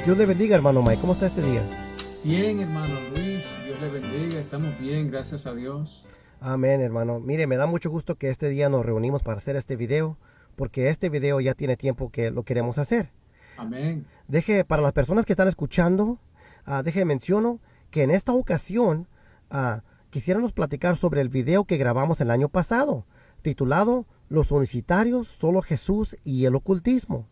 Dios le bendiga, hermano Mike. ¿Cómo está este día? Bien, hermano Luis, Dios le bendiga, estamos bien, gracias a Dios. Amén, hermano. Mire, me da mucho gusto que este día nos reunimos para hacer este video, porque este video ya tiene tiempo que lo queremos hacer. Amén. Para las personas que están escuchando, menciono que en esta ocasión quisiéramos platicar sobre el video que grabamos el año pasado, titulado Los Unicitarios, Solo Jesús y el Ocultismo.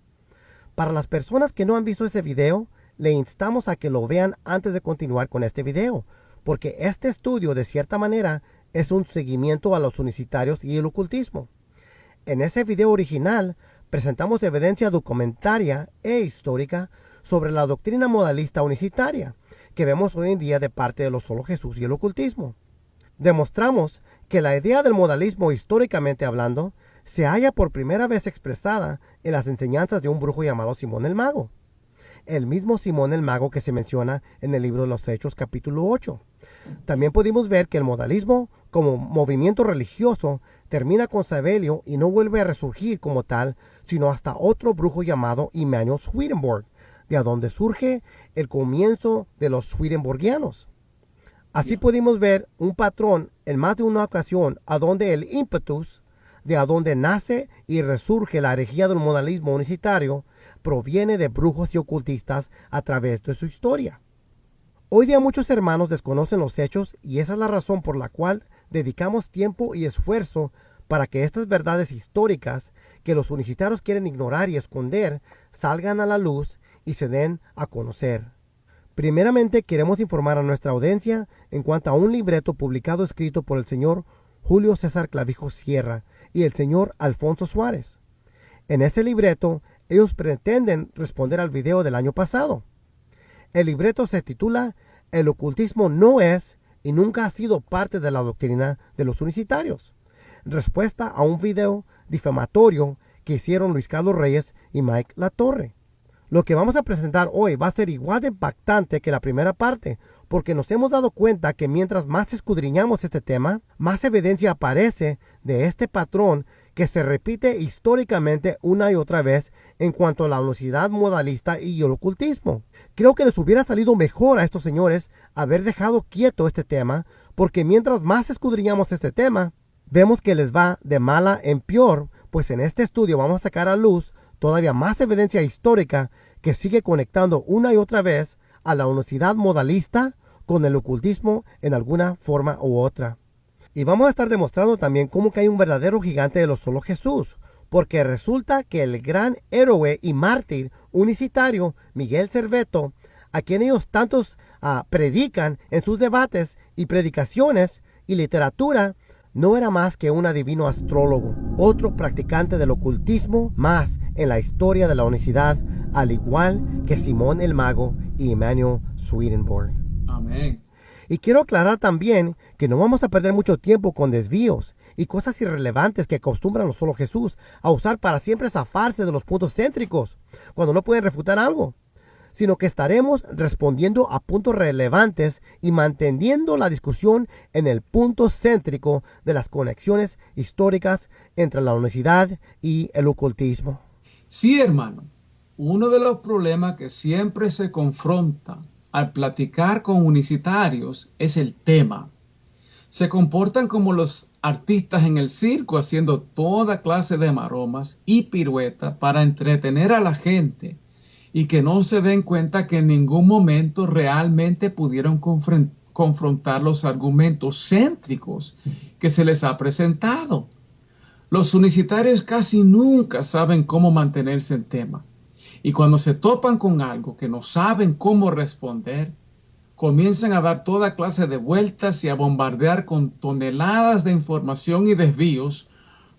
Para las personas que no han visto ese video, le instamos a que lo vean antes de continuar con este video, porque este estudio de cierta manera es un seguimiento a los unicitarios y el ocultismo. En ese video original presentamos evidencia documentaria e histórica sobre la doctrina modalista unicitaria que vemos hoy en día de parte de los Solo Jesús y el ocultismo. Demostramos que la idea del modalismo, históricamente hablando, se halla por primera vez expresada en las enseñanzas de un brujo llamado Simón el Mago. El mismo Simón el Mago que se menciona en el libro de los Hechos capítulo 8. También pudimos ver que el modalismo como movimiento religioso termina con Sabelio y no vuelve a resurgir como tal, sino hasta otro brujo llamado Emanuel Swedenborg, de donde surge el comienzo de los Swedenborgianos. Así pudimos ver un patrón en más de una ocasión a donde el ímpetus de a donde nace y resurge la herejía del modalismo unicitario proviene de brujos y ocultistas a través de su historia. Hoy día muchos hermanos desconocen los hechos y esa es la razón por la cual dedicamos tiempo y esfuerzo para que estas verdades históricas que los unicitarios quieren ignorar y esconder salgan a la luz y se den a conocer. Primeramente queremos informar a nuestra audiencia en cuanto a un libreto publicado escrito por el señor Julio César Clavijo Sierra y el señor Alfonso Suárez. En ese libreto ellos pretenden responder al video del año pasado. El libreto se titula El ocultismo no es y nunca ha sido parte de la doctrina de los unicitarios. Respuesta a un video difamatorio que hicieron Luis Carlos Reyes y Mike Latorre. Lo que vamos a presentar hoy va a ser igual de impactante que la primera parte, porque nos hemos dado cuenta que mientras más escudriñamos este tema, más evidencia aparece de este patrón que se repite históricamente una y otra vez en cuanto a la unicidad modalista y el ocultismo. Creo que les hubiera salido mejor a estos señores haber dejado quieto este tema, porque mientras más escudriñamos este tema, vemos que les va de mala en peor, pues en este estudio vamos a sacar a luz todavía más evidencia histórica que sigue conectando una y otra vez a la unicidad modalista con el ocultismo en alguna forma u otra. Y vamos a estar demostrando también cómo que hay un verdadero gigante de los Solo Jesús, porque resulta que el gran héroe y mártir unicitario Miguel Serveto, a quien ellos tantos predican en sus debates y predicaciones y literatura, no era más que un adivino astrólogo, otro practicante del ocultismo más en la historia de la unicidad, al igual que Simón el Mago y Emanuel Swedenborg. Amén. Y quiero aclarar también que no vamos a perder mucho tiempo con desvíos y cosas irrelevantes que acostumbran los Solo Jesús a usar para siempre zafarse de los puntos céntricos cuando no pueden refutar algo, sino que estaremos respondiendo a puntos relevantes y manteniendo la discusión en el punto céntrico de las conexiones históricas entre la unicidad y el ocultismo. Sí, hermano, uno de los problemas que siempre se confronta al platicar con unicitarios es el tema. Se comportan como los artistas en el circo haciendo toda clase de maromas y piruetas para entretener a la gente y que no se den cuenta que en ningún momento realmente pudieron confrontar los argumentos céntricos que se les ha presentado. Los unicitarios casi nunca saben cómo mantenerse en tema. Y cuando se topan con algo que no saben cómo responder, comienzan a dar toda clase de vueltas y a bombardear con toneladas de información y desvíos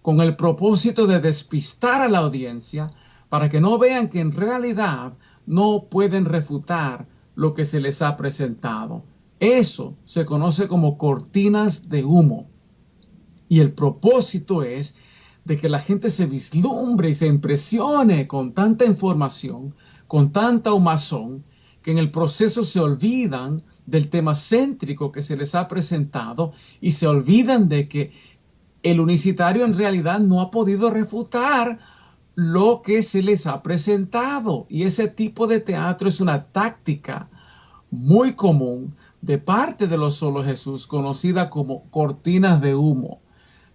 con el propósito de despistar a la audiencia para que no vean que en realidad no pueden refutar lo que se les ha presentado. Eso se conoce como cortinas de humo. Y el propósito es de que la gente se vislumbre y se impresione con tanta información, con tanta humazón, que en el proceso se olvidan del tema céntrico que se les ha presentado y se olvidan de que el unicitario en realidad no ha podido refutar lo que se les ha presentado. Y ese tipo de teatro es una táctica muy común de parte de los Solo Jesús, conocida como cortinas de humo.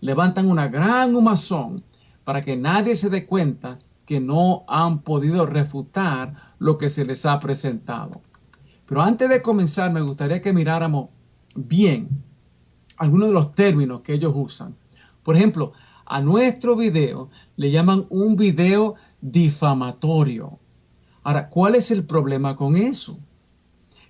Levantan una gran humazón para que nadie se dé cuenta que no han podido refutar lo que se les ha presentado. Pero antes de comenzar, me gustaría que miráramos bien algunos de los términos que ellos usan. Por ejemplo, a nuestro video le llaman un video difamatorio. Ahora, ¿cuál es el problema con eso?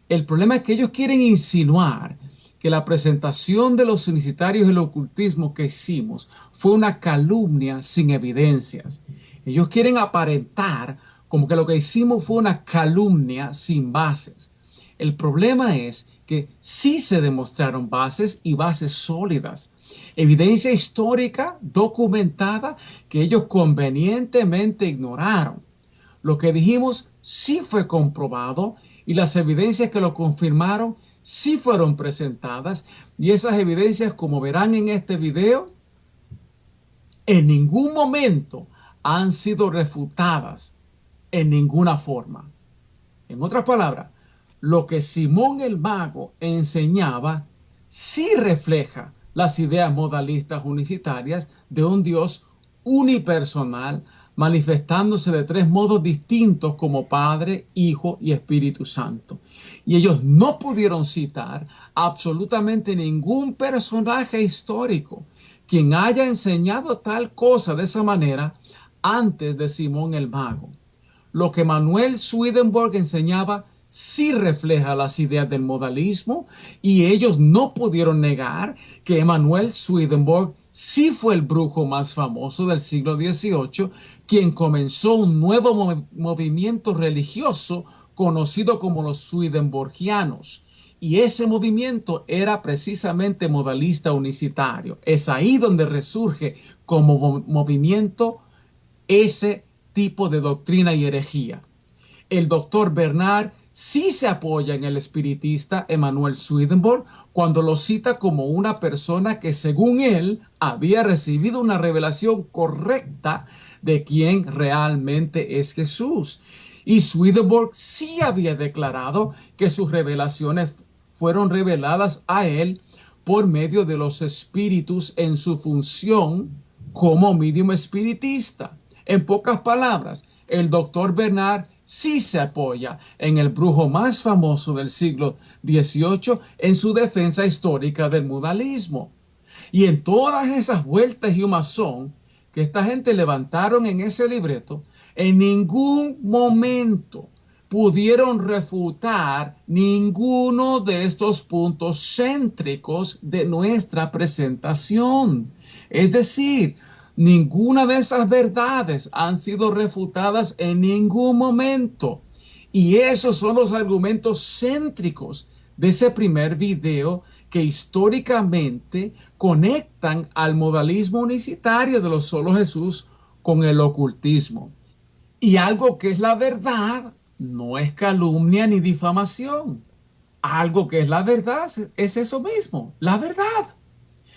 El problema es que ellos quieren insinuar que la presentación de los unicitarios del ocultismo que hicimos fue una calumnia sin evidencias. Ellos quieren aparentar como que lo que hicimos fue una calumnia sin bases. El problema es que sí se demostraron bases y bases sólidas. Evidencia histórica documentada que ellos convenientemente ignoraron. Lo que dijimos sí fue comprobado y las evidencias que lo confirmaron sí fueron presentadas, y esas evidencias, como verán en este video, en ningún momento han sido refutadas en ninguna forma. En otras palabras, lo que Simón el Mago enseñaba sí refleja las ideas modalistas unicitarias de un Dios unipersonal, manifestándose de tres modos distintos como Padre, Hijo y Espíritu Santo. Y ellos no pudieron citar absolutamente ningún personaje histórico quien haya enseñado tal cosa de esa manera antes de Simón el Mago. Lo que Manuel Swedenborg enseñaba sí refleja las ideas del modalismo, y ellos no pudieron negar que Emanuel Swedenborg sí fue el brujo más famoso del siglo XVIII, quien comenzó un nuevo movimiento religioso conocido como los Swedenborgianos. Y ese movimiento era precisamente modalista unicitario. Es ahí donde resurge como movimiento ese tipo de doctrina y herejía. El doctor Bernard sí se apoya en el espiritista Emanuel Swedenborg cuando lo cita como una persona que, según él, había recibido una revelación correcta de quién realmente es Jesús. Y Swedenborg sí había declarado que sus revelaciones fueron reveladas a él por medio de los espíritus en su función como medium espiritista. En pocas palabras, el doctor Bernard sí se apoya en el brujo más famoso del siglo XVIII en su defensa histórica del modalismo. Y en todas esas vueltas y humazón que esta gente levantaron en ese libreto, en ningún momento pudieron refutar ninguno de estos puntos céntricos de nuestra presentación. Es decir, ninguna de esas verdades han sido refutadas en ningún momento. Y esos son los argumentos céntricos de ese primer video que históricamente conectan al modalismo unicitario de los Solo Jesús con el ocultismo. Y algo que es la verdad no es calumnia ni difamación. Algo que es la verdad es eso mismo, la verdad.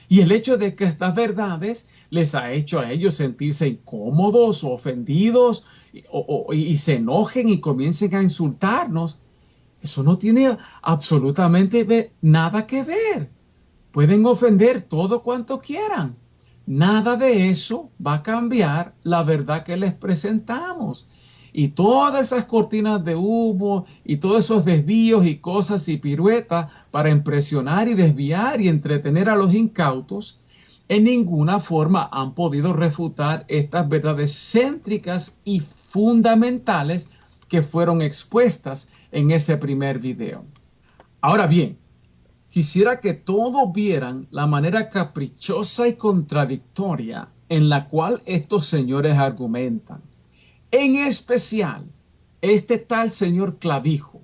Y el hecho de que estas verdades les ha hecho a ellos sentirse incómodos o ofendidos y se enojen y comiencen a insultarnos, eso no tiene absolutamente nada que ver. Pueden ofender todo cuanto quieran. Nada de eso va a cambiar la verdad que les presentamos. Y todas esas cortinas de humo y todos esos desvíos y cosas y piruetas para impresionar y desviar y entretener a los incautos, en ninguna forma han podido refutar estas verdades céntricas y fundamentales que fueron expuestas en ese primer video. Ahora bien, quisiera que todos vieran la manera caprichosa y contradictoria en la cual estos señores argumentan. En especial, este tal señor Clavijo.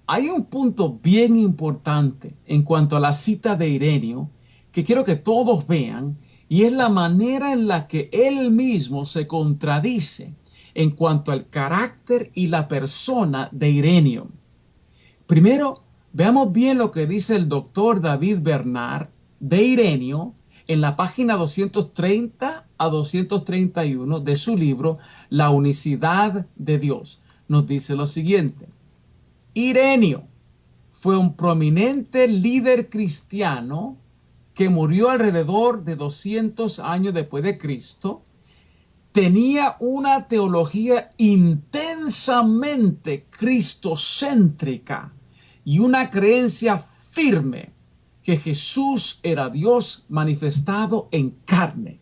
Hay un punto bien importante en cuanto a la cita de Ireneo que quiero que todos vean, y es la manera en la que él mismo se contradice en cuanto al carácter y la persona de Ireneo. Primero, veamos bien lo que dice el doctor David Bernard de Ireneo en la página 230 a 231 de su libro La unicidad de Dios. Nos dice lo siguiente: Ireneo fue un prominente líder cristiano que murió alrededor de 200 años después de Cristo. Tenía una teología intensamente cristocéntrica y una creencia firme que Jesús era Dios manifestado en carne.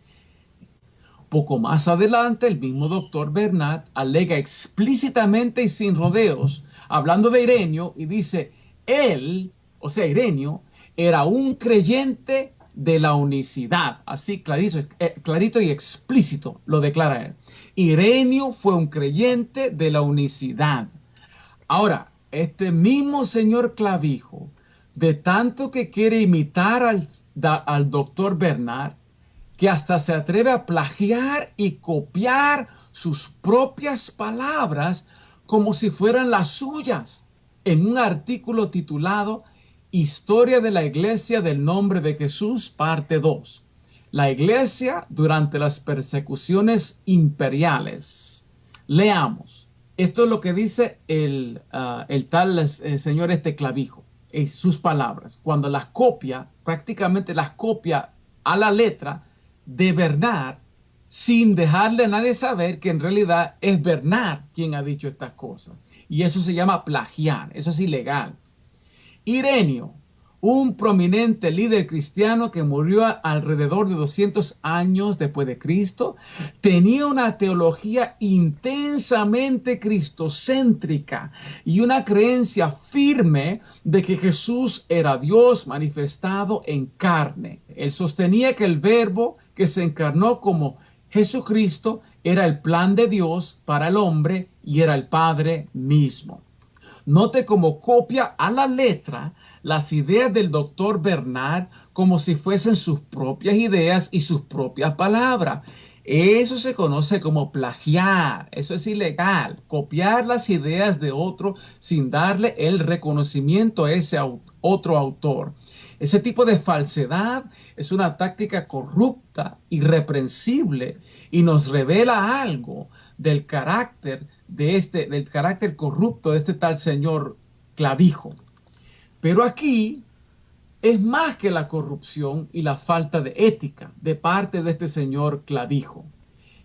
Poco más adelante, el mismo doctor Bernard alega explícitamente y sin rodeos, hablando de Ireneo, y dice: él, o sea, Ireneo, era un creyente de la unicidad. Así clarito y explícito lo declara él. Ireneo fue un creyente de la unicidad. Ahora, este mismo señor Clavijo, de tanto que quiere imitar al doctor Bernard, que hasta se atreve a plagiar y copiar sus propias palabras como si fueran las suyas, en un artículo titulado Historia de la Iglesia del Nombre de Jesús, parte 2. La Iglesia durante las persecuciones imperiales. Leamos. Esto es lo que dice el tal señor Clavijo, sus palabras. Cuando las copia, prácticamente las copia a la letra de Bernard, sin dejarle a nadie saber que en realidad es Bernard quien ha dicho estas cosas. Y eso se llama plagiar, eso es ilegal. Ireneo, un prominente líder cristiano que murió alrededor de 200 años después de Cristo, tenía una teología intensamente cristocéntrica y una creencia firme de que Jesús era Dios manifestado en carne. Él sostenía que el Verbo que se encarnó como Jesucristo era el plan de Dios para el hombre y era el Padre mismo. Note cómo copia a la letra las ideas del doctor Bernard como si fuesen sus propias ideas y sus propias palabras. Eso se conoce como plagiar, eso es ilegal, copiar las ideas de otro sin darle el reconocimiento a ese otro autor. Ese tipo de falsedad es una táctica corrupta, irreprensible, y nos revela algo del carácter del carácter corrupto de este tal señor Clavijo. Pero aquí es más que la corrupción y la falta de ética de parte de este señor Clavijo.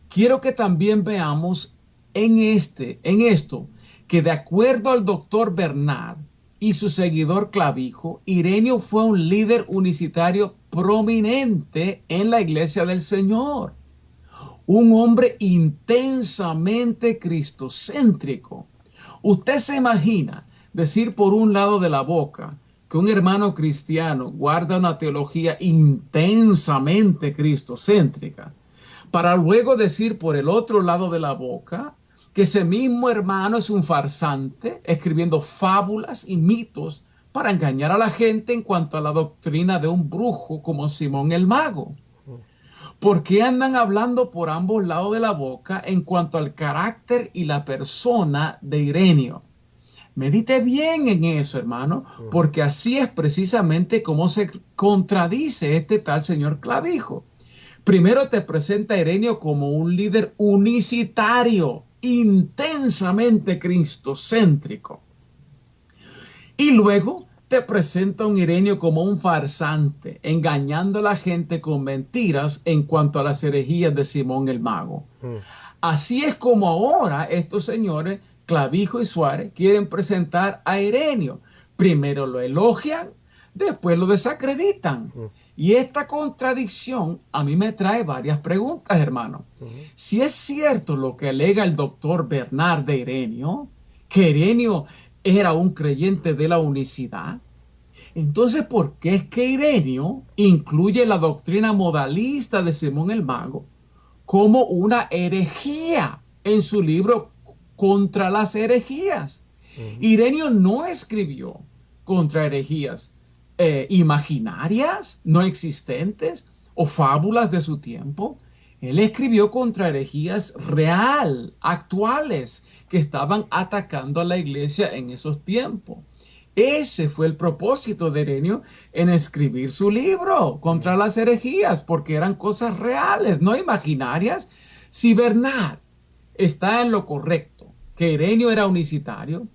Quiero que también veamos en esto que, de acuerdo al doctor Bernard y su seguidor Clavijo, Ireneo fue un líder unicitario prominente en la Iglesia del Señor. Un hombre intensamente cristocéntrico. Usted se imagina decir por un lado de la boca que un hermano cristiano guarda una teología intensamente cristocéntrica, para luego decir por el otro lado de la boca que ese mismo hermano es un farsante, escribiendo fábulas y mitos para engañar a la gente en cuanto a la doctrina de un brujo como Simón el Mago. ¿Por qué andan hablando por ambos lados de la boca en cuanto al carácter y la persona de Ireneo? Medite bien en eso, hermano, porque así es precisamente como se contradice este tal señor Clavijo. Primero te presenta a Ireneo como un líder unicitario, intensamente cristocéntrico. Y luego te presenta a un Ireneo como un farsante, engañando a la gente con mentiras en cuanto a las herejías de Simón el Mago. Así es como ahora estos señores, Clavijo y Suárez, quieren presentar a Ireneo. Primero lo elogian, después lo desacreditan. Y esta contradicción a mí me trae varias preguntas, hermano. Si es cierto lo que alega el doctor Bernard de Ireneo, que Ireneo era un creyente de la unicidad, entonces ¿por qué es que Ireneo incluye la doctrina modalista de Simón el Mago como una herejía en su libro Contra las herejías? Ireneo no escribió contra herejías imaginarias, no existentes, o fábulas de su tiempo. Él escribió contra herejías actuales, que estaban atacando a la iglesia en esos tiempos. Ese fue el propósito de Ireneo en escribir su libro contra las herejías, porque eran cosas reales, no imaginarias. Si Bernard está en lo correcto, que Ireneo era unicitario,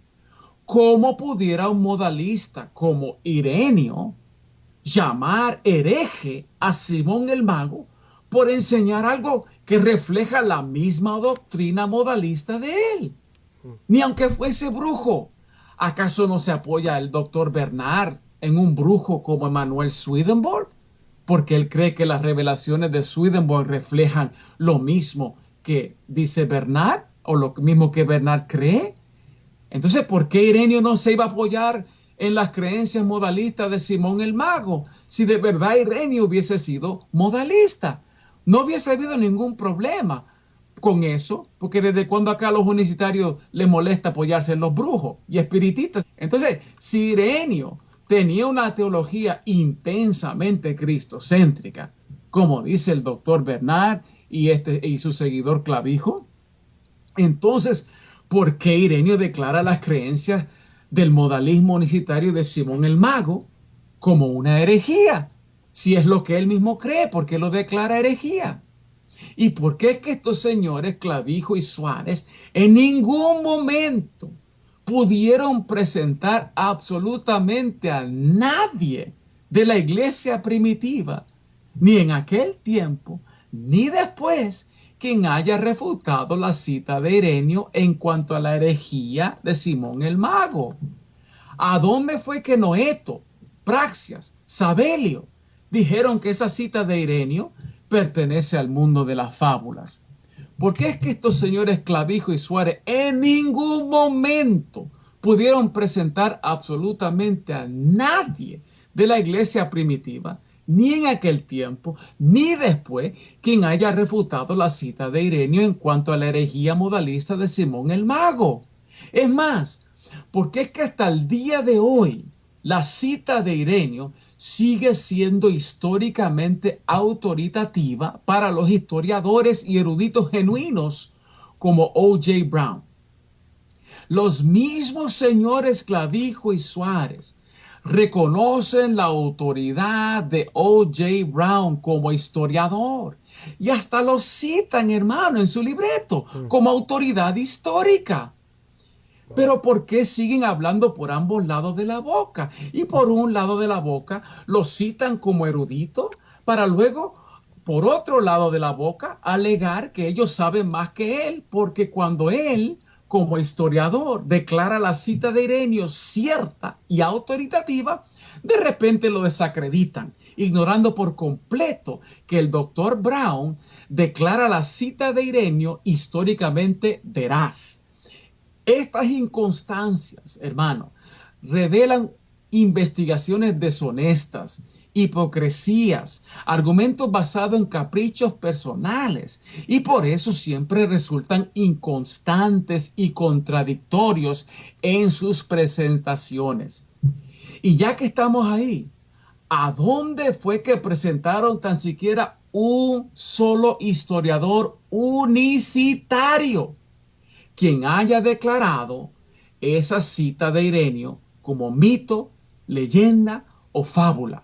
¿cómo pudiera un modalista como Ireneo llamar hereje a Simón el Mago por enseñar algo que refleja la misma doctrina modalista de él? Ni aunque fuese brujo. ¿Acaso no se apoya el doctor Bernard en un brujo como Emanuel Swedenborg? Porque él cree que las revelaciones de Swedenborg reflejan lo mismo que dice Bernard, o lo mismo que Bernard cree. Entonces, ¿por qué Ireneo no se iba a apoyar en las creencias modalistas de Simón el Mago? Si de verdad Ireneo hubiese sido modalista, no hubiese habido ningún problema con eso, porque desde cuando acá a los unicitarios les molesta apoyarse en los brujos y espiritistas. Entonces, si Ireneo tenía una teología intensamente cristocéntrica, como dice el doctor Bernard y su seguidor Clavijo, entonces, ¿por qué Ireneo declara las creencias del modalismo unicitario de Simón el Mago como una herejía? Si es lo que él mismo cree, ¿por qué lo declara herejía? ¿Y por qué es que estos señores, Clavijo y Suárez, en ningún momento pudieron presentar absolutamente a nadie de la iglesia primitiva, ni en aquel tiempo, ni después, quien haya refutado la cita de Ireneo en cuanto a la herejía de Simón el Mago? ¿A dónde fue que Noeto, Praxias, Sabelio dijeron que esa cita de Ireneo pertenece al mundo de las fábulas? ¿Por qué es que estos señores Clavijo y Suárez en ningún momento pudieron presentar absolutamente a nadie de la iglesia primitiva, ni en aquel tiempo, ni después, quien haya refutado la cita de Ireneo en cuanto a la herejía modalista de Simón el Mago? Es más, porque es que hasta el día de hoy la cita de Ireneo sigue siendo históricamente autoritativa para los historiadores y eruditos genuinos como O.J. Brown. Los mismos señores Clavijo y Suárez reconocen la autoridad de O.J. Brown como historiador y hasta lo citan, hermano, en su libreto como autoridad histórica. Pero ¿por qué siguen hablando por ambos lados de la boca? Y por un lado de la boca lo citan como erudito para luego, por otro lado de la boca, alegar que ellos saben más que él, porque cuando él, como historiador, declara la cita de Ireneo cierta y autoritativa, de repente lo desacreditan, ignorando por completo que el doctor Brown declara la cita de Ireneo históricamente veraz. Estas inconstancias, hermano, revelan investigaciones deshonestas, hipocresías, argumentos basados en caprichos personales y por eso siempre resultan inconstantes y contradictorios en sus presentaciones. Y ya que estamos ahí, ¿a dónde fue que presentaron tan siquiera un solo historiador unicitario quien haya declarado esa cita de Ireneo como mito, leyenda o fábula?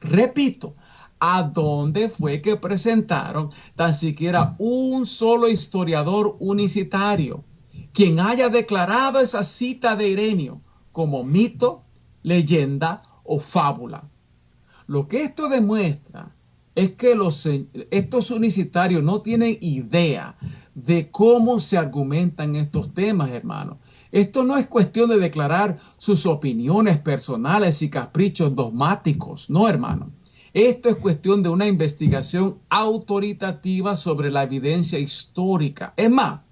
Repito, ¿a dónde fue que presentaron tan siquiera un solo historiador unicitario quien haya declarado esa cita de Ireneo como mito, leyenda o fábula? Lo que esto demuestra es que estos unicitarios no tienen idea de cómo se argumentan estos temas, hermano. Esto no es cuestión de declarar sus opiniones personales y caprichos dogmáticos, no, hermano. Esto es cuestión de una investigación autoritativa sobre la evidencia histórica. Es más,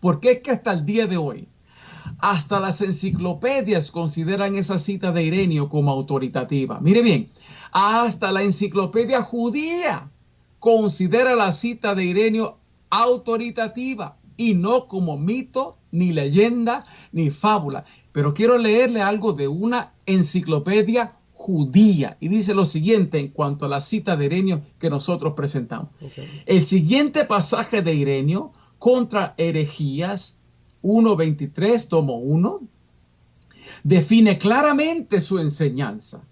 porque es que hasta el día de hoy, hasta las enciclopedias consideran esa cita de Ireneo como autoritativa. Mire bien, hasta la enciclopedia judía considera la cita de Ireneo autoritativa y no como mito, ni leyenda, ni fábula. Pero quiero leerle algo de una enciclopedia judía y dice lo siguiente en cuanto a la cita de Ireneo que nosotros presentamos. El siguiente pasaje de Ireneo contra herejías 1.23, tomo 1, define claramente su enseñanza,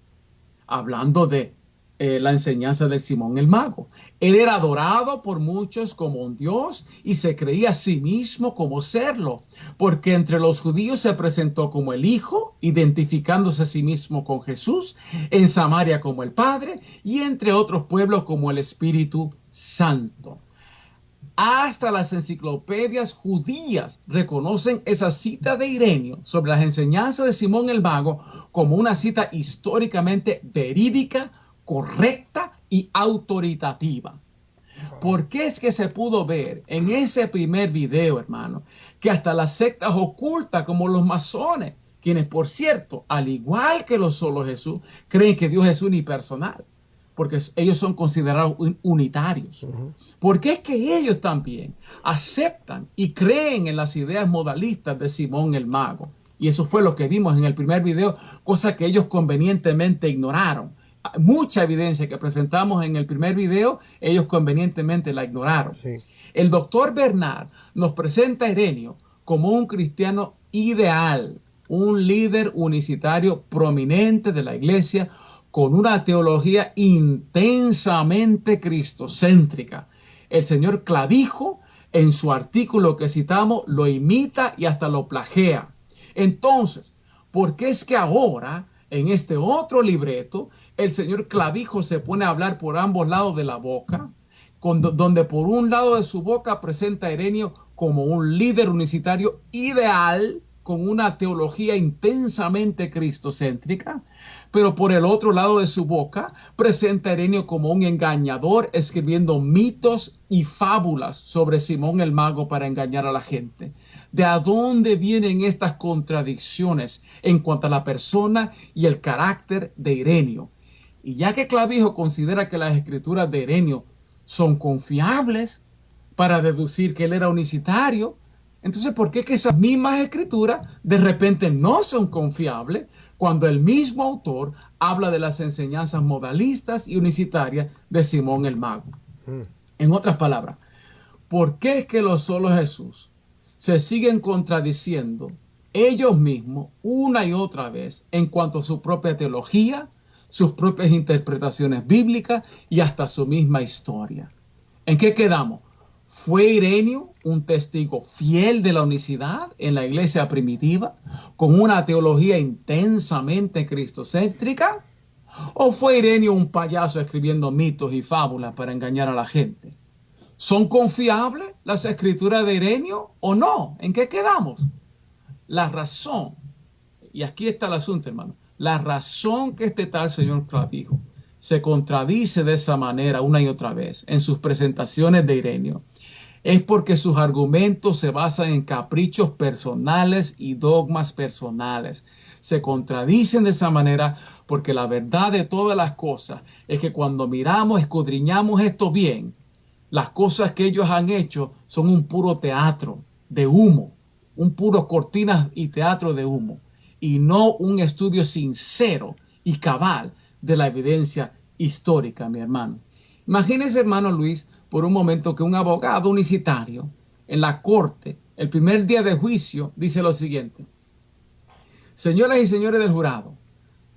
hablando de la enseñanza de Simón el Mago. Él era adorado por muchos como un dios y se creía a sí mismo como serlo, porque entre los judíos se presentó como el Hijo, identificándose a sí mismo con Jesús, en Samaria como el Padre y entre otros pueblos como el Espíritu Santo. Hasta las enciclopedias judías reconocen esa cita de Ireneo sobre las enseñanzas de Simón el Mago como una cita históricamente verídica, correcta y autoritativa. ¿Por qué es que se pudo ver en ese primer video, hermano, que hasta las sectas ocultas como los masones, quienes por cierto, al igual que los solo Jesús, creen que Dios es unipersonal, porque ellos son considerados unitarios? ¿Por qué es que ellos también aceptan y creen en las ideas modalistas de Simón el Mago? Y eso fue lo que vimos en el primer video, cosa que ellos convenientemente ignoraron. Mucha evidencia que presentamos en el primer video, ellos convenientemente la ignoraron. Sí. El doctor Bernard nos presenta a Ireneo como un cristiano ideal, un líder unicitario prominente de la iglesia, con una teología intensamente cristocéntrica. El señor Clavijo, en su artículo que citamos, lo imita y hasta lo plagia. Entonces, ¿por qué es que ahora, en este otro libreto, el señor Clavijo se pone a hablar por ambos lados de la boca, donde por un lado de su boca presenta a Ireneo como un líder unicitario ideal, con una teología intensamente cristocéntrica, pero por el otro lado de su boca presenta a Ireneo como un engañador, escribiendo mitos y fábulas sobre Simón el Mago para engañar a la gente? ¿De dónde vienen estas contradicciones en cuanto a la persona y el carácter de Ireneo? Y ya que Clavijo considera que las escrituras de Ireneo son confiables para deducir que él era unicitario, entonces ¿por qué que esas mismas escrituras de repente no son confiables cuando el mismo autor habla de las enseñanzas modalistas y unicitarias de Simón el Mago? En otras palabras, ¿por qué es que los solos Jesús se siguen contradiciendo ellos mismos una y otra vez en cuanto a su propia teología, sus propias interpretaciones bíblicas y hasta su misma historia? ¿En qué quedamos? ¿Fue Ireneo un testigo fiel de la unicidad en la iglesia primitiva, con una teología intensamente cristocéntrica? ¿O fue Ireneo un payaso escribiendo mitos y fábulas para engañar a la gente? ¿Son confiables las escrituras de Ireneo o no? ¿En qué quedamos? La razón, y aquí está el asunto, hermano, la razón que este tal señor Clavijo se contradice de esa manera una y otra vez en sus presentaciones de Ireneo es porque sus argumentos se basan en caprichos personales y dogmas personales. Se contradicen de esa manera porque la verdad de todas las cosas es que cuando miramos, escudriñamos esto bien, las cosas que ellos han hecho son un puro teatro de humo, un puro cortinas y teatro de humo, y no un estudio sincero y cabal de la evidencia histórica, mi hermano. Imagínese, hermano Luis, por un momento que un abogado unicitario en la corte, el primer día de juicio, dice lo siguiente: señoras y señores del jurado,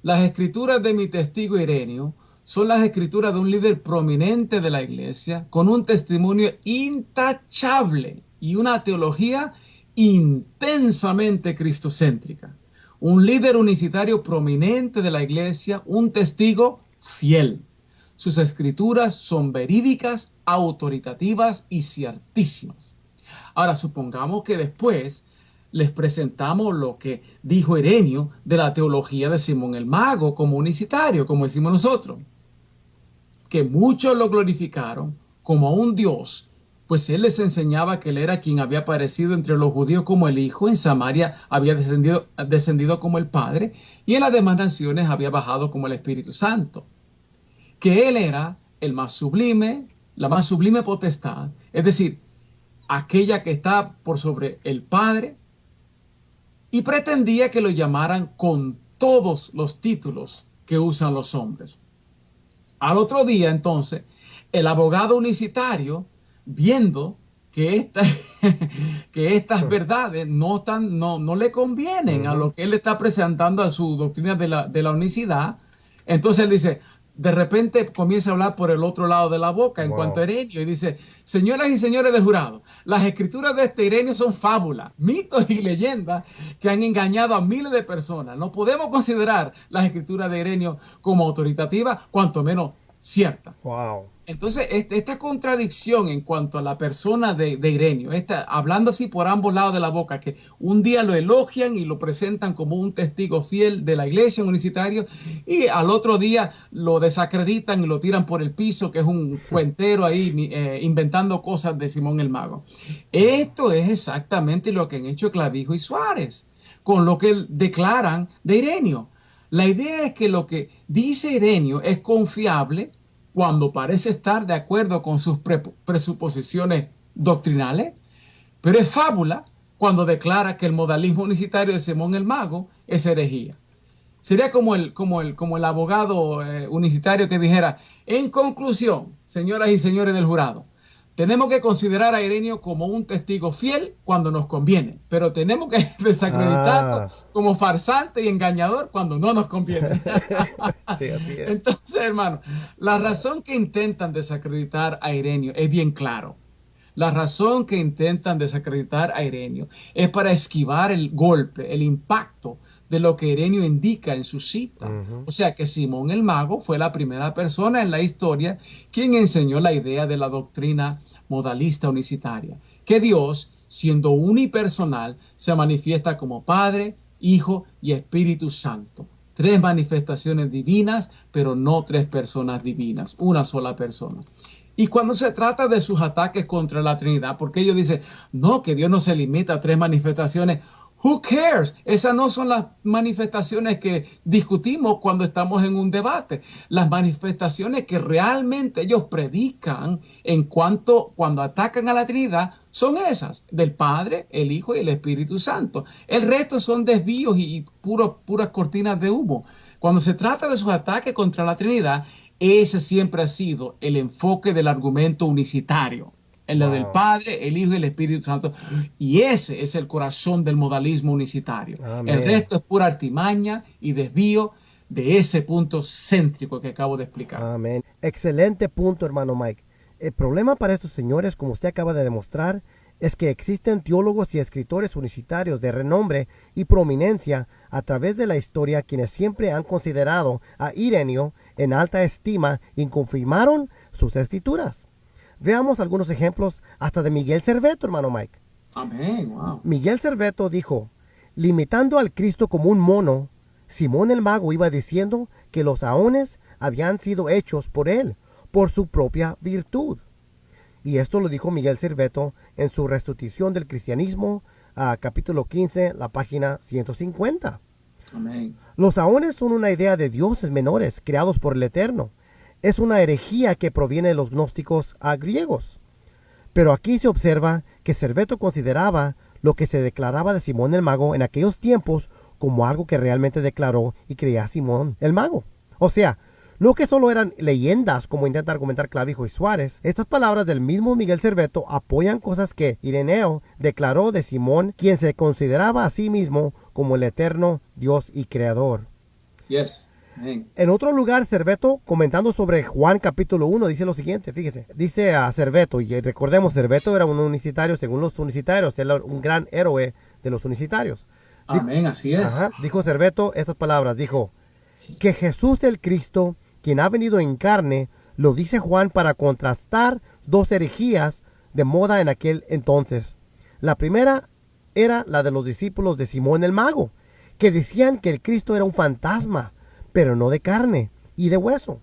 las escrituras de mi testigo Ireneo son las escrituras de un líder prominente de la iglesia con un testimonio intachable y una teología intensamente cristocéntrica. Un líder unicitario prominente de la iglesia, un testigo fiel. Sus escrituras son verídicas, autoritativas y ciertísimas. Ahora, supongamos que después les presentamos lo que dijo Ireneo de la teología de Simón el Mago como unicitario, como decimos nosotros, que muchos lo glorificaron como a un dios, pues él les enseñaba que él era quien había aparecido entre los judíos como el Hijo, en Samaria había descendido como el Padre, y en las demás naciones había bajado como el Espíritu Santo. Que él era el más sublime, la más sublime potestad, es decir, aquella que está por sobre el Padre, y pretendía que lo llamaran con todos los títulos que usan los hombres. Al otro día, entonces, el abogado unicitario, viendo que que estas verdades no le convienen a lo que él está presentando a su doctrina de la unicidad. Entonces él dice, de repente comienza a hablar por el otro lado de la boca en cuanto a Ireneo y dice, señoras y señores del jurado, las escrituras de este Ireneo son fábulas, mitos y leyendas que han engañado a miles de personas. No podemos considerar las escrituras de Ireneo como autoritativas, cuanto menos ciertas. Wow. Entonces, esta contradicción en cuanto a la persona de Ireneo, hablando así por ambos lados de la boca, que un día lo elogian y lo presentan como un testigo fiel de la iglesia, un unicitario, y al otro día lo desacreditan y lo tiran por el piso, que es un cuentero ahí inventando cosas de Simón el Mago. Esto es exactamente lo que han hecho Clavijo y Suárez, con lo que declaran de Ireneo. La idea es que lo que dice Ireneo es confiable cuando parece estar de acuerdo con sus presuposiciones doctrinales, pero es fábula cuando declara que el modalismo unicitario de Simón el Mago es herejía. Sería como el abogado unicitario que dijera, en conclusión, señoras y señores del jurado, tenemos que considerar a Ireneo como un testigo fiel cuando nos conviene, pero tenemos que desacreditarlo como farsante y engañador cuando no nos conviene. Sí, así es. Entonces, hermano, la razón que intentan desacreditar a Ireneo es bien claro. La razón que intentan desacreditar a Ireneo es para esquivar el golpe, el impacto de lo que Ireneo indica en su cita. O sea que Simón el Mago fue la primera persona en la historia quien enseñó la idea de la doctrina modalista unicitaria, que Dios, siendo unipersonal, se manifiesta como Padre, Hijo y Espíritu Santo. Tres manifestaciones divinas, pero no tres personas divinas, una sola persona. Y cuando se trata de sus ataques contra la Trinidad, porque ellos dicen, no, que Dios no se limita a tres manifestaciones. Who cares? Esas no son las manifestaciones que discutimos cuando estamos en un debate. Las manifestaciones que realmente ellos predican cuando atacan a la Trinidad son esas, del Padre, el Hijo y el Espíritu Santo. El resto son desvíos y puras cortinas de humo. Cuando se trata de sus ataques contra la Trinidad, ese siempre ha sido el enfoque del argumento unicitario. En la del Padre, el Hijo y el Espíritu Santo. Y ese es el corazón del modalismo unicitario. Amén. El resto es pura artimaña y desvío de ese punto céntrico que acabo de explicar. Amén. Excelente punto, hermano Mike. El problema para estos señores, como usted acaba de demostrar, es que existen teólogos y escritores unicitarios de renombre y prominencia a través de la historia quienes siempre han considerado a Ireneo en alta estima y confirmaron sus escrituras. Veamos algunos ejemplos hasta de Miguel Serveto, hermano Mike. Amén, wow. Miguel Serveto dijo, limitando al Cristo como un mono, Simón el Mago iba diciendo que los aones habían sido hechos por él, por su propia virtud. Y esto lo dijo Miguel Serveto en su Restitución del Cristianismo, capítulo 15, la página 150. Amén. Los aones son una idea de dioses menores creados por el Eterno. Es una herejía que proviene de los gnósticos griegos. Pero aquí se observa que Serveto consideraba lo que se declaraba de Simón el Mago en aquellos tiempos como algo que realmente declaró y creía Simón el Mago. O sea, no que solo eran leyendas como intenta argumentar Clavijo y Suárez. Estas palabras del mismo Miguel Serveto apoyan cosas que Ireneo declaró de Simón, quien se consideraba a sí mismo como el eterno Dios y Creador. Yes. Amén. En otro lugar, Serveto, comentando sobre Juan capítulo 1, dice lo siguiente, fíjese. Dice a Serveto, y recordemos, Serveto era un unicitario, según los unicitarios, era un gran héroe de los unicitarios. Amén, así es. Dijo Serveto estas palabras, dijo, que Jesús el Cristo, quien ha venido en carne, lo dice Juan para contrastar dos herejías de moda en aquel entonces. La primera era la de los discípulos de Simón el Mago, que decían que el Cristo era un fantasma, pero no de carne y de hueso.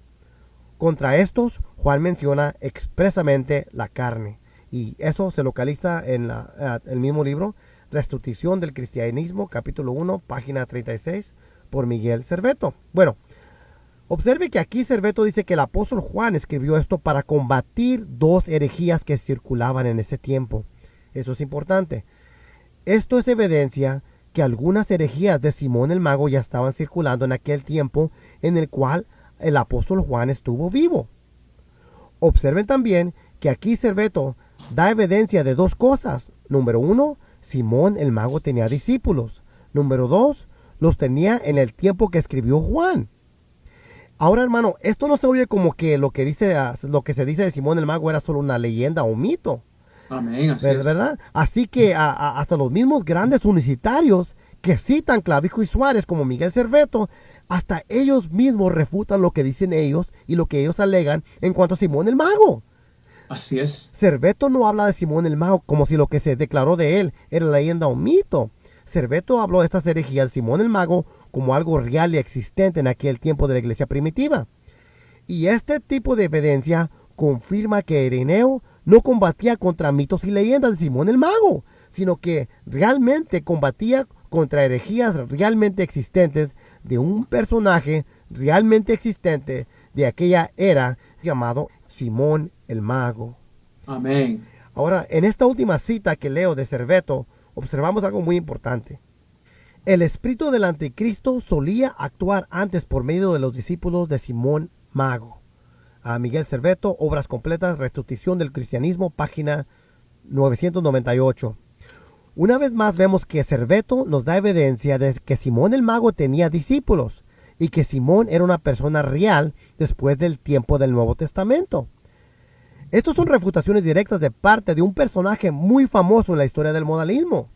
Contra estos, Juan menciona expresamente la carne. Y eso se localiza en el mismo libro, Restitución del Cristianismo, capítulo 1, página 36, por Miguel Serveto. Bueno, observe que aquí Serveto dice que el apóstol Juan escribió esto para combatir dos herejías que circulaban en ese tiempo. Eso es importante. Esto es evidencia que algunas herejías de Simón el Mago ya estaban circulando en aquel tiempo en el cual el apóstol Juan estuvo vivo. Observen también que aquí Serveto da evidencia de dos cosas. Número uno, Simón el mago tenía discípulos. Número dos, los tenía en el tiempo que escribió Juan. Ahora, hermano, esto no se oye como que lo que se dice de Simón el mago era solo una leyenda o un mito. Amén, así es. ¿Verdad? Así que hasta los mismos grandes universitarios que citan Clavijo y Suárez como Miguel Cerveto, hasta ellos mismos refutan lo que dicen ellos y lo que ellos alegan en cuanto a Simón el mago. Así es. Cerveto no habla de Simón el mago como si lo que se declaró de él era leyenda o mito. Cerveto habló de estas herejías de Simón el mago como algo real y existente en aquel tiempo de la iglesia primitiva. Y este tipo de evidencia confirma que Ireneo no combatía contra mitos y leyendas de Simón el mago, sino que realmente combatía contra herejías realmente existentes de un personaje realmente existente de aquella era llamado Simón el mago. Amén. Ahora, en esta última cita que leo de Cerveto, observamos algo muy importante. El espíritu del anticristo solía actuar antes por medio de los discípulos de Simón Mago. A Miguel Cerveto, Obras Completas, Restitución del Cristianismo, página 998. Una vez más vemos que Cerveto nos da evidencia de que Simón el Mago tenía discípulos y que Simón era una persona real después del tiempo del Nuevo Testamento. Estos son refutaciones directas de parte de un personaje muy famoso en la historia del modalismo.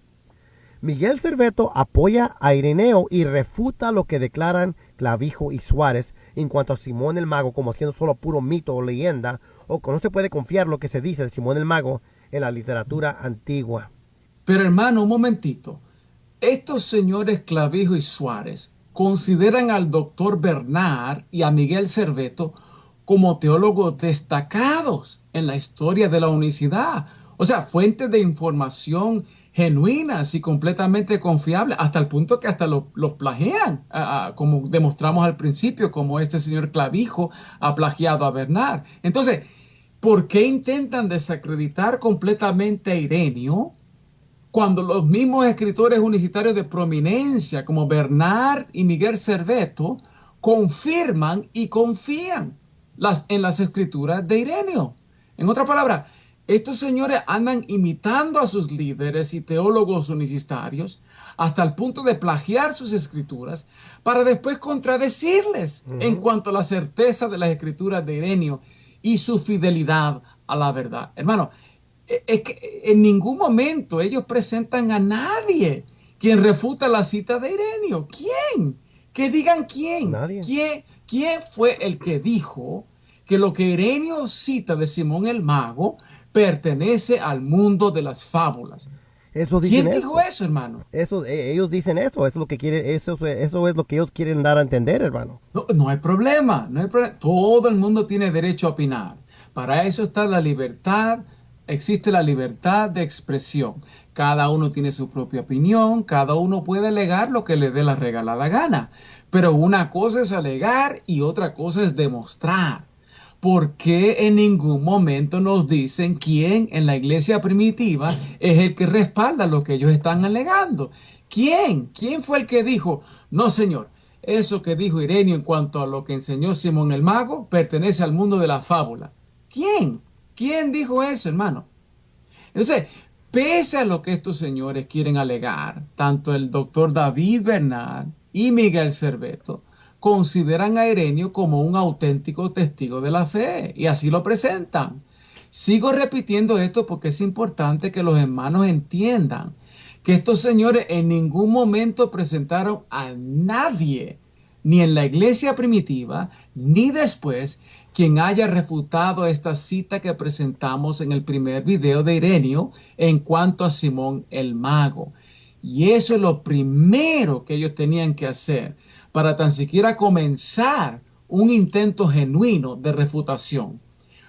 Miguel Cerveto apoya a Ireneo y refuta lo que declaran Clavijo y Suárez en cuanto a Simón el Mago como siendo solo puro mito o leyenda, o que no se puede confiar lo que se dice de Simón el Mago en la literatura antigua. Pero hermano, un momentito. Estos señores Clavijo y Suárez consideran al doctor Bernard y a Miguel Cerveto como teólogos destacados en la historia de la unicidad. O sea, fuentes de información genuinas y completamente confiables, hasta el punto que hasta los plagian, como demostramos al principio, como este señor Clavijo ha plagiado a Bernard. Entonces, ¿por qué intentan desacreditar completamente a Ireneo cuando los mismos escritores universitarios de prominencia, como Bernard y Miguel Cerveto, confirman y confían en las escrituras de Ireneo? En otras palabras, estos señores andan imitando a sus líderes y teólogos universitarios hasta el punto de plagiar sus escrituras para después contradecirles en cuanto a la certeza de las escrituras de Ireneo y su fidelidad a la verdad. Hermano, es que en ningún momento ellos presentan a nadie quien refuta la cita de Ireneo. ¿Quién? Que digan quién. Nadie. ¿Quién fue el que dijo que lo que Ireneo cita de Simón el Mago pertenece al mundo de las fábulas? ¿Quién dijo eso, hermano? Ellos dicen eso, es lo que quiere, eso es lo que ellos quieren dar a entender, hermano. No hay problema, no hay problema. Todo el mundo tiene derecho a opinar. Para eso está la libertad, existe la libertad de expresión. Cada uno tiene su propia opinión, cada uno puede alegar lo que le dé la regalada gana. Pero una cosa es alegar y otra cosa es demostrar. ¿Por qué en ningún momento nos dicen quién en la iglesia primitiva es el que respalda lo que ellos están alegando? ¿Quién? ¿Quién fue el que dijo? No, señor, eso que dijo Ireneo en cuanto a lo que enseñó Simón el Mago pertenece al mundo de la fábula. ¿Quién? ¿Quién dijo eso, hermano? Entonces, pese a lo que estos señores quieren alegar, tanto el doctor David Bernard y Miguel Cerveto consideran a Ireneo como un auténtico testigo de la fe y así lo presentan. Sigo repitiendo esto porque es importante que los hermanos entiendan que estos señores en ningún momento presentaron a nadie, ni en la iglesia primitiva, ni después, quien haya refutado esta cita que presentamos en el primer video de Ireneo en cuanto a Simón el Mago. Y eso es lo primero que ellos tenían que hacer para tan siquiera comenzar un intento genuino de refutación.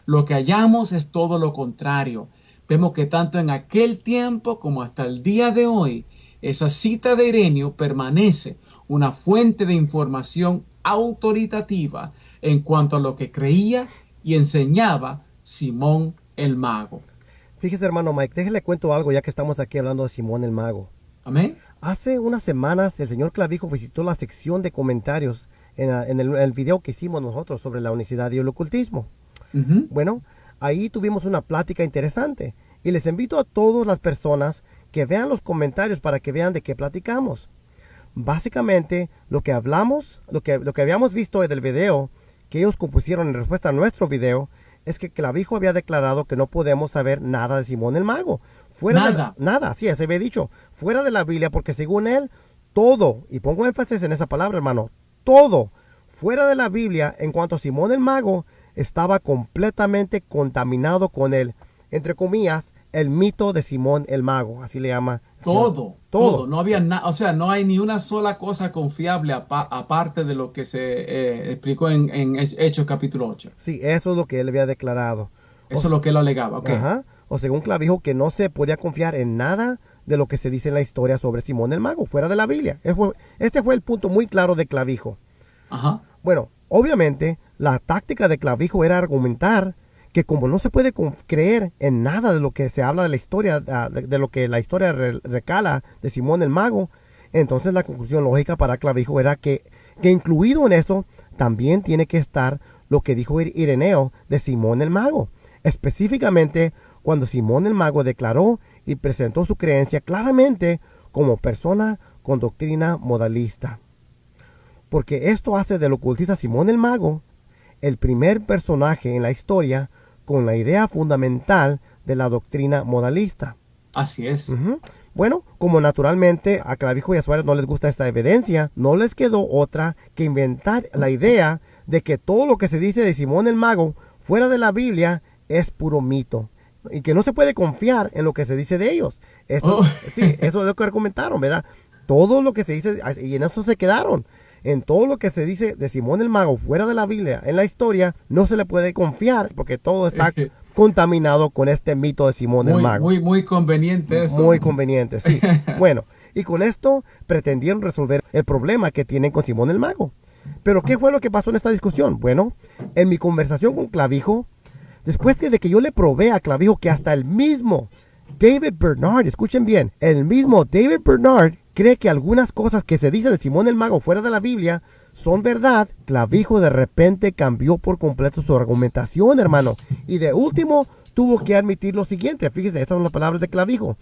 Lo que hallamos es todo lo contrario. Vemos que tanto en aquel tiempo como hasta el día de hoy, esa cita de Ireneo permanece una fuente de información autoritativa en cuanto a lo que creía y enseñaba Simón el Mago. Fíjese, hermano Mike, déjele cuento algo ya que estamos aquí hablando de Simón el Mago. Amén. Hace unas semanas el señor Clavijo visitó la sección de comentarios en el video que hicimos nosotros sobre la unicidad y el ocultismo. Bueno, ahí tuvimos una plática interesante Y les invito a todas las personas que vean los comentarios para que vean de qué platicamos. Básicamente, lo que hablamos, lo que habíamos visto del video que ellos compusieron en respuesta a nuestro video, es que Clavijo había declarado que no podemos saber nada de Simón el Mago. Nada, sí, se había dicho, fuera de la Biblia, porque según él, todo, y pongo énfasis en esa palabra, hermano, todo, fuera de la Biblia, en cuanto a Simón el Mago, estaba completamente contaminado con el, entre comillas, el mito de Simón el Mago, así le llama. Todo. No había nada, o sea, no hay ni una sola cosa confiable aparte de lo que se explicó en Hechos capítulo 8. Sí, eso es lo que él había declarado. Eso es lo que él alegaba, ok. Ajá. O según Clavijo, que no se podía confiar en nada de lo que se dice en la historia sobre Simón el Mago, fuera de la Biblia. Este fue el punto muy claro de Clavijo. Ajá. Bueno, obviamente, la táctica de Clavijo era argumentar que como no se puede creer en nada de lo que se habla de la historia, de lo que la historia recala de Simón el Mago, entonces la conclusión lógica para Clavijo era que incluido en eso también tiene que estar lo que dijo Ireneo de Simón el Mago. Específicamente cuando Simón el Mago declaró y presentó su creencia claramente como persona con doctrina modalista. Porque esto hace del ocultista Simón el Mago el primer personaje en la historia con la idea fundamental de la doctrina modalista. Así es. Bueno, como naturalmente a Clavijo y a Suárez no les gusta esta evidencia, no les quedó otra que inventar la idea de que todo lo que se dice de Simón el Mago fuera de la Biblia es puro mito y que no se puede confiar en lo que se dice de ellos. Sí, eso es lo que argumentaron, ¿verdad? Todo lo que se dice, y en eso se quedaron. En todo lo que se dice de Simón el Mago fuera de la Biblia, en la historia, no se le puede confiar porque todo está contaminado con este mito de Simón el Mago. Muy conveniente eso. Muy conveniente, sí. Bueno, y con esto pretendieron resolver el problema que tienen con Simón el Mago. Pero ¿qué fue lo que pasó en esta discusión? Bueno, en mi conversación con Clavijo, después de que yo le probé a Clavijo que hasta el mismo David Bernard, escuchen bien, el mismo David Bernard cree que algunas cosas que se dicen de Simón el Mago fuera de la Biblia son verdad, Clavijo de repente cambió por completo su argumentación, hermano. Y de último tuvo que admitir lo siguiente. Fíjese, estas son las palabras de Clavijo.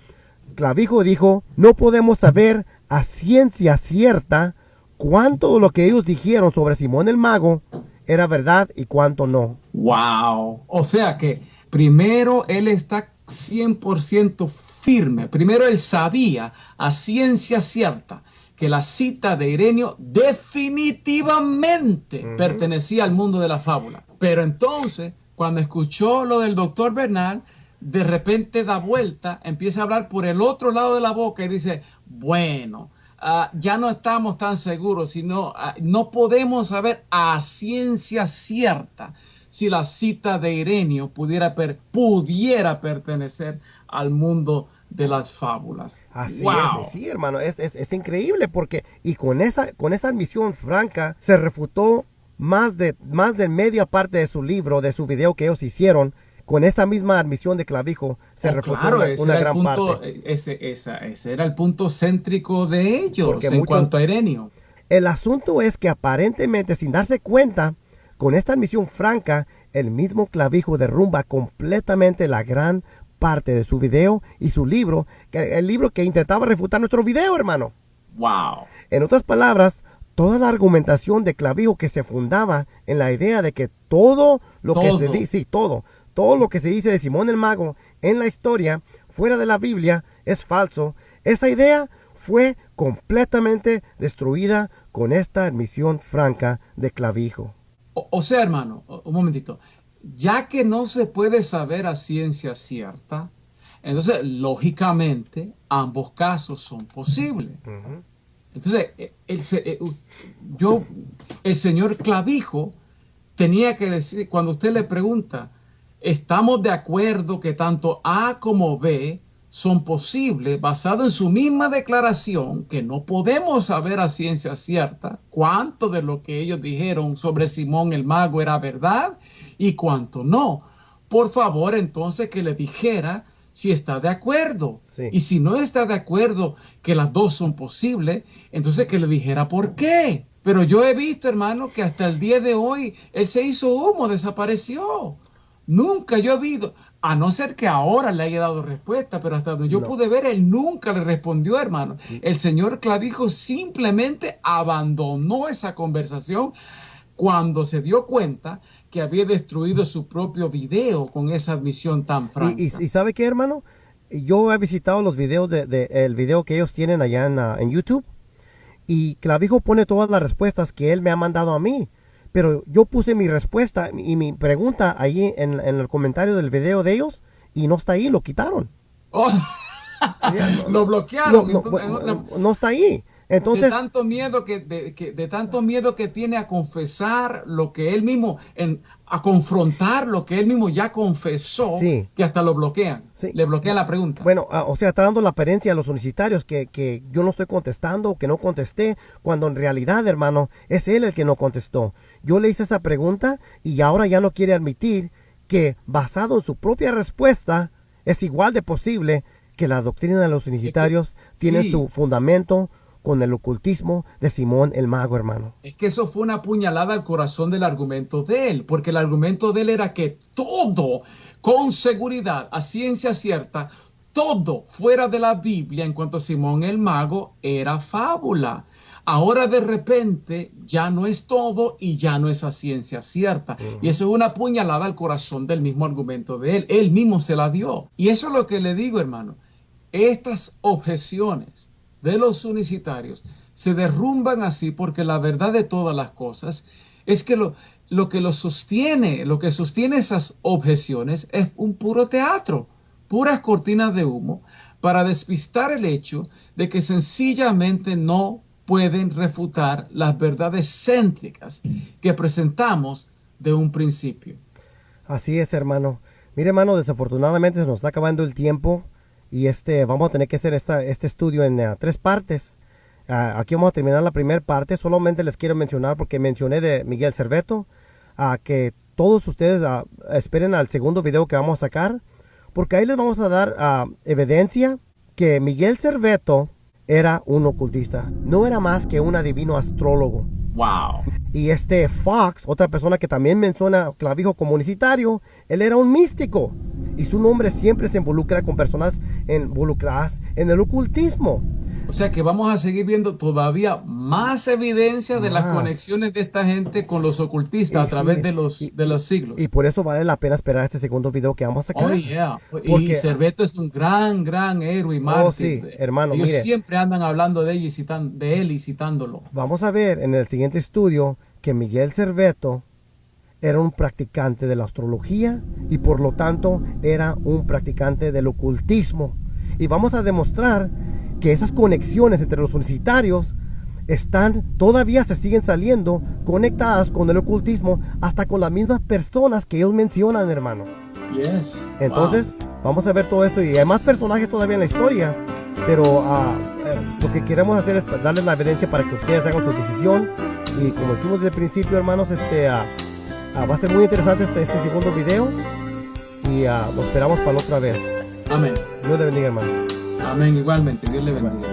Clavijo dijo, no podemos saber a ciencia cierta cuánto de lo que ellos dijeron sobre Simón el Mago era verdad y cuánto no. ¡Wow! O sea que primero él está 100% firme. Primero él sabía a ciencia cierta que la cita de Ireneo definitivamente pertenecía al mundo de la fábula. Pero entonces, cuando escuchó lo del doctor Bernal, de repente da vuelta, empieza a hablar por el otro lado de la boca y dice, bueno, ya no estamos tan seguros, sino no podemos saber a ciencia cierta si la cita de Ireneo pudiera pertenecer al mundo de las fábulas. Así es, sí, hermano, es increíble porque, y con esa admisión franca, se refutó más de media parte de su libro, de su video que ellos hicieron. Con esa misma admisión de Clavijo se refutó una gran parte. Ese era el punto céntrico de ellos en cuanto a Ireneo. El asunto es que aparentemente, sin darse cuenta, con esta admisión franca, el mismo Clavijo derrumba completamente la gran parte de su video y su libro, el libro que intentaba refutar nuestro video, hermano. Wow. En otras palabras, toda la argumentación de Clavijo que se fundaba en la idea de que todo lo que se dice, todo lo que se dice de Simón el Mago en la historia, fuera de la Biblia, es falso. Esa idea fue completamente destruida con esta admisión franca de Clavijo. O sea, hermano, un momentito. Ya que no se puede saber a ciencia cierta, entonces, lógicamente, ambos casos son posibles. Entonces, el señor Clavijo tenía que decir, cuando usted le pregunta, ¿estamos de acuerdo que tanto A como B son posibles, basado en su misma declaración, que no podemos saber a ciencia cierta cuánto de lo que ellos dijeron sobre Simón el Mago era verdad y cuánto no? Por favor, entonces, que le dijera si está de acuerdo. Sí. Y si no está de acuerdo que las dos son posibles, entonces que le dijera por qué. Pero yo he visto, hermano, que hasta el día de hoy él se hizo humo, desapareció. Nunca yo he A no ser que ahora le haya dado respuesta, pero hasta donde yo No. pude ver, él nunca le respondió, hermano. El señor Clavijo simplemente abandonó esa conversación cuando se dio cuenta que había destruido su propio video con esa admisión tan franca. Y ¿sabe qué, hermano? Yo he visitado los videos el video que ellos tienen allá en YouTube. Y Clavijo pone todas las respuestas que él me ha mandado a mí. Pero yo puse mi respuesta y mi pregunta ahí en el comentario del video de ellos y no está ahí, lo quitaron. Oh, Ya, no, lo no, bloquearon. no está ahí. De Entonces, tanto miedo de tanto miedo que tiene a confesar lo que él mismo, a confrontar lo que él mismo ya confesó, sí, que hasta lo bloquean. sí. Le bloquean la pregunta. Bueno, o sea, está dando la apariencia a los solicitarios que yo no estoy contestando, que no contesté, cuando en realidad, hermano, es él el que no contestó. Yo le hice esa pregunta y ahora ya no quiere admitir que basado en su propia respuesta es igual de posible que la doctrina de los solicitarios tiene sí. su fundamento con el ocultismo de Simón el Mago, hermano. Es que eso fue una puñalada al corazón del argumento de él, porque el argumento de él era que todo, con seguridad, a ciencia cierta, todo fuera de la Biblia en cuanto a Simón el Mago era fábula. Ahora de repente ya no es todo y ya no es a ciencia cierta. Y eso es una puñalada al corazón del mismo argumento de él. Él mismo se la dio. Y eso es lo que le digo, hermano. Estas objeciones de los unicitarios se derrumban así porque la verdad de todas las cosas es que lo que sostiene esas objeciones es un puro teatro, puras cortinas de humo para despistar el hecho de que sencillamente no pueden refutar las verdades céntricas que presentamos de un principio. Así es, hermano. Mire, hermano, desafortunadamente se nos está acabando el tiempo y vamos a tener que hacer este estudio en 3 partes. Aquí vamos a terminar la primera parte. Solamente les quiero mencionar, porque mencioné de Miguel Cerveto, que todos ustedes esperen al segundo video que vamos a sacar, porque ahí les vamos a dar evidencia que Miguel Cerveto era un ocultista. No era más que un adivino astrólogo. Wow. Y Fox, otra persona que también menciona Clavijo como unicitario, él era un místico. Y su nombre siempre se involucra con personas involucradas en el ocultismo. O sea que vamos a seguir viendo todavía más evidencia de las conexiones de esta gente con los ocultistas a través de los siglos. Y por eso vale la pena esperar este segundo video que vamos a sacar. Oh, yeah. Porque, y Cerveto es un gran héroe y mártir. Oh, sí, hermano, ellos mire, siempre andan hablando de él y citándolo. Vamos a ver en el siguiente estudio que Miguel Cerveto era un practicante de la astrología y por lo tanto era un practicante del ocultismo. Y vamos a demostrar que esas conexiones entre los unicitarios todavía se siguen saliendo conectadas con el ocultismo, hasta con las mismas personas que ellos mencionan, hermano. Yes. Entonces, vamos a ver todo esto y hay más personajes todavía en la historia, pero lo que queremos hacer es darles la evidencia para que ustedes hagan su decisión. Y como decimos desde el principio, hermanos, va a ser muy interesante este segundo video y lo esperamos para la otra vez. Amén. Dios le bendiga, hermano. Amén, igualmente. Dios le bendiga.